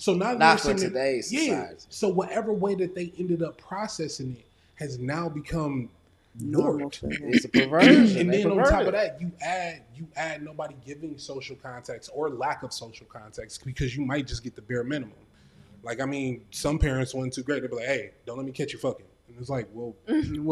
So now not for today's society. So whatever way that they ended up processing it has now become normal. It's a perversion. And then on top of that, you add nobody giving social context or lack of social context, because you might just get the bare minimum. Like, I mean, some parents weren't too great. They'd be like, "Hey, don't let me catch you fucking." And it's like, well,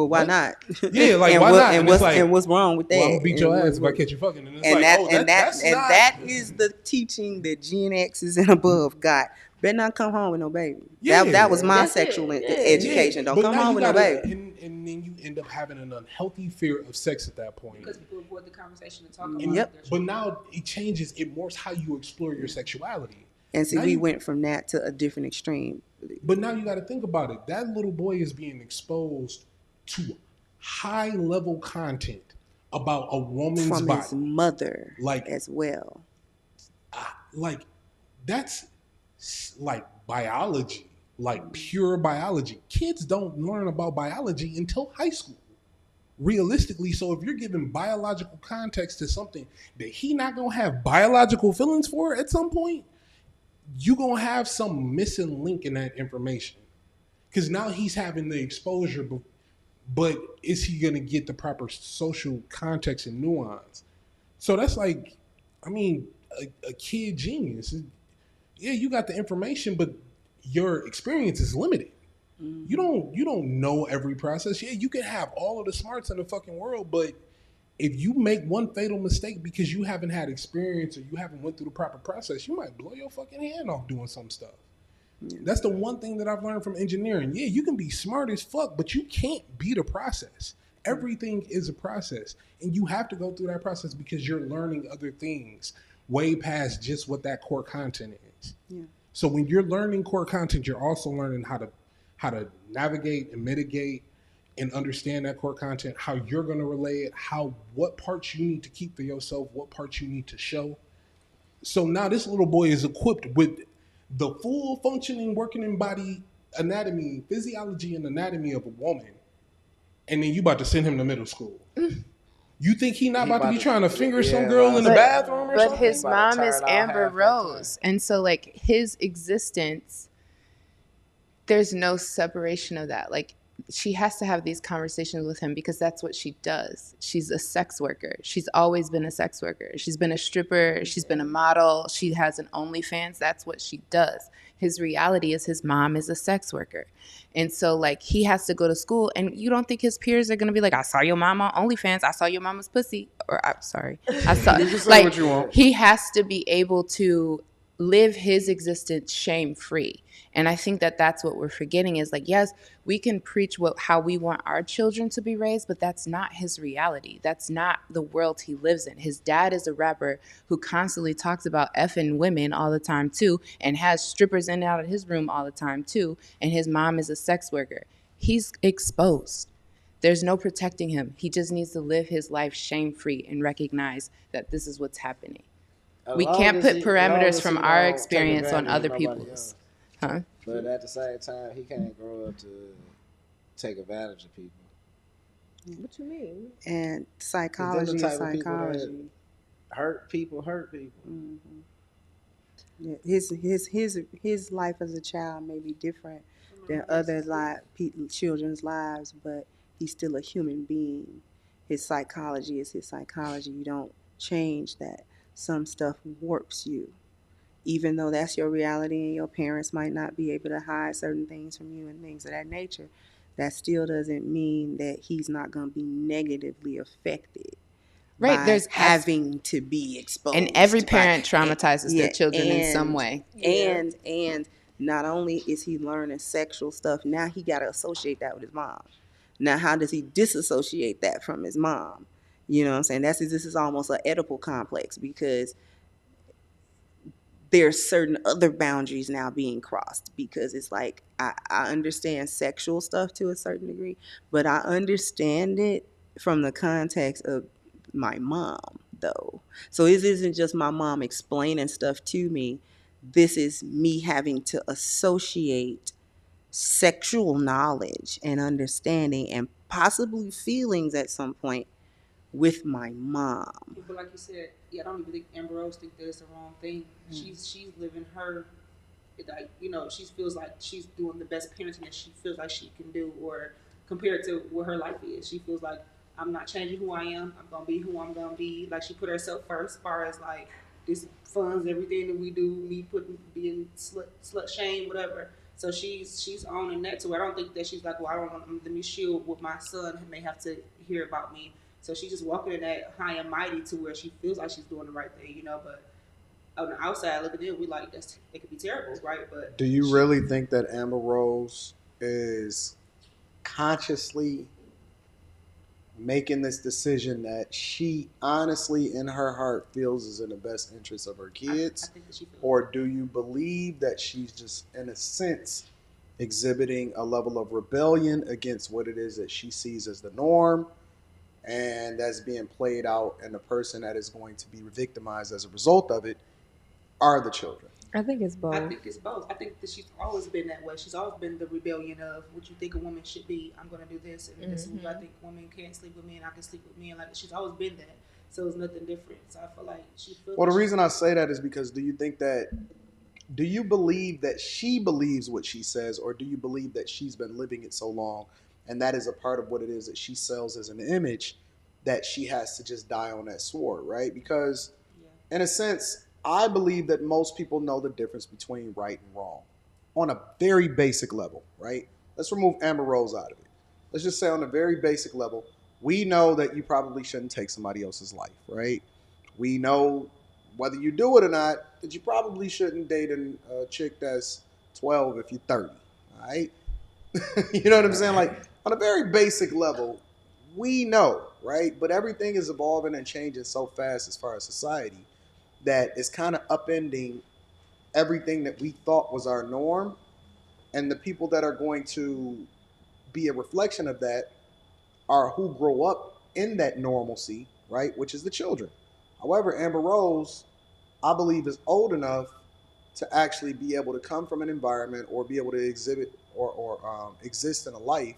why not? Yeah, like, why not? And what's wrong with that? Well, I'm gonna beat your ass if I catch you fucking. And it's that is the teaching that Gen X's and above got. Better not come home with no baby. That was my sexual education. Don't come home with no baby. And then you end up having an unhealthy fear of sex at that point. Because people avoid the conversation and talk about it. But now it changes. It morphs how you explore your sexuality. And see, we went from that to a different extreme. But now you got to think about it. That little boy is being exposed to high-level content about a woman's body. From his mother, like, as well. Like, that's like biology, like pure biology. Kids don't learn about biology until high school, realistically. So if you're giving biological context to something that he not going to have biological feelings for at some point, you're going to have some missing link in that information. Because now he's having the exposure, but is he going to get the proper social context and nuance? So that's like, I mean, a kid genius. Yeah, you got the information, but your experience is limited. Mm-hmm. You don't know every process. Yeah, you can have all of the smarts in the fucking world, but if you make one fatal mistake because you haven't had experience or you haven't went through the proper process, you might blow your fucking hand off doing some stuff. Yeah. That's the one thing that I've learned from engineering. Yeah, you can be smart as fuck, but you can't beat a process. Everything is a process, and you have to go through that process because you're learning other things way past just what that core content is. Yeah. So when you're learning core content, you're also learning how to navigate and mitigate and understand that core content, how you're going to relay it, what parts you need to keep for yourself, what parts you need to show. So now this little boy is equipped with the full functioning working in body anatomy, physiology and anatomy of a woman. And then you about to send him to middle school. You think he not about to be trying to finger some girl in the bathroom or something? But his mom is Amber Rose. And so, like, his existence, there's no separation of that. Like, she has to have these conversations with him because that's what she does. She's a sex worker. She's always been a sex worker. She's been a stripper. She's been a model. She has an OnlyFans. That's what she does. His reality is his mom is a sex worker. And so, like, he has to go to school, and you don't think his peers are going to be like, I saw your mom on OnlyFans. I saw your mama's pussy. Or, I'm sorry. I saw, like, what you want. He has to be able to live his existence shame-free. And I think that that's what we're forgetting is, like, yes, we can preach how we want our children to be raised, but that's not his reality. That's not the world he lives in. His dad is a rapper who constantly talks about effing women all the time, too, and has strippers in and out of his room all the time, too. And his mom is a sex worker. He's exposed. There's no protecting him. He just needs to live his life shame-free and recognize that this is what's happening. We can't put parameters from our experience on other people's. Huh? But at the same time, he can't grow up to take advantage of people. What you mean? And psychology is psychology. Hurt people. Mm-hmm. Yeah, his life as a child may be different than other children's lives, but he's still a human being. His psychology is his psychology. You don't change that. Some stuff warps you. Even though that's your reality and your parents might not be able to hide certain things from you and things of that nature, that still doesn't mean that he's not going to be negatively affected. Right, there's having to be exposed. And every parent traumatizes their children in some way. And not only is he learning sexual stuff, now he got to associate that with his mom. Now, how does he disassociate that from his mom? You know what I'm saying? This is almost an Oedipal complex because there's certain other boundaries now being crossed because it's like I understand sexual stuff to a certain degree, but I understand it from the context of my mom, though. So it isn't just my mom explaining stuff to me. This is me having to associate sexual knowledge and understanding and possibly feelings at some point with my mom. But like you said, I don't even think Amber Rose think that it's the wrong thing. She's living her like, you know, she feels like she's doing the best parenting that she feels like she can do, or compared to what her life is. She feels like I'm not changing who I am. I'm gonna be who I'm gonna be. Like she put herself first, as far as like this funds everything that we do. Me putting being slut shame, whatever. So she's owning that too. I don't think that she's like, well, I don't want let me shield what my son may have to hear about me. So she's just walking in that high and mighty to where she feels like she's doing the right thing, you know. But on the outside looking in, we like it could be terrible, right? But Do you really think that Amber Rose is consciously making this decision that she honestly in her heart feels is in the best interest of her kids? I think that she feels. Or do you believe that she's just, in a sense, exhibiting a level of rebellion against what it is that she sees as the norm, and that's being played out, and the person that is going to be victimized as a result of it are the children? I think it's both. I think it's both. I think that she's always been that way. She's always been the rebellion of what you think a woman should be. I'm going to do this, and this is what I think women can't sleep with me, and I can sleep with men. Like she's always been that. So it's nothing different. So I feel like she feels. Well, the reason I say that is because do you believe that she believes what she says, or do you believe that she's been living it so long, and that is a part of what it is that she sells as an image, that she has to just die on that sword, right? Because in a sense, I believe that most people know the difference between right and wrong on a very basic level, right? Let's remove Amber Rose out of it. Let's just say on a very basic level, we know that you probably shouldn't take somebody else's life, right? We know, whether you do it or not, that you probably shouldn't date a chick that's 12 if you're 30, all right? You know what I'm saying? Like, on a very basic level, we know, right? But everything is evolving and changing so fast as far as society that it's kind of upending everything that we thought was our norm. And the people that are going to be a reflection of that are who grow up in that normalcy, right? Which is the children. However, Amber Rose, I believe, is old enough to actually be able to come from an environment or be able to exhibit or exist in a life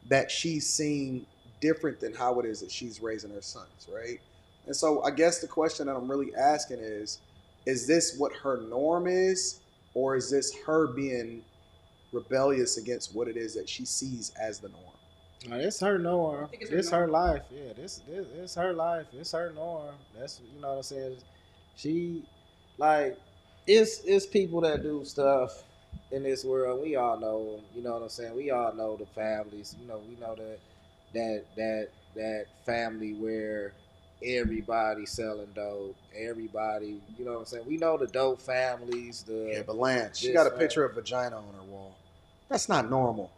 that she's seen different than how it is that she's raising her sons, right? And so I guess the question that I'm really asking is this what her norm is, or is this her being rebellious against what it is that she sees as the norm? No, it's her norm. It's It's her her life. Yeah, this it's her life. It's her norm. That's, you know what I'm saying. She, like, it's people that do stuff in this world. We all know them. You know what I'm saying. We all know the families. You know, we know that family where everybody selling dope. Everybody, you know what I'm saying. We know the dope families. Yeah, but Lance, she got a picture of vagina on her wall. That's not normal.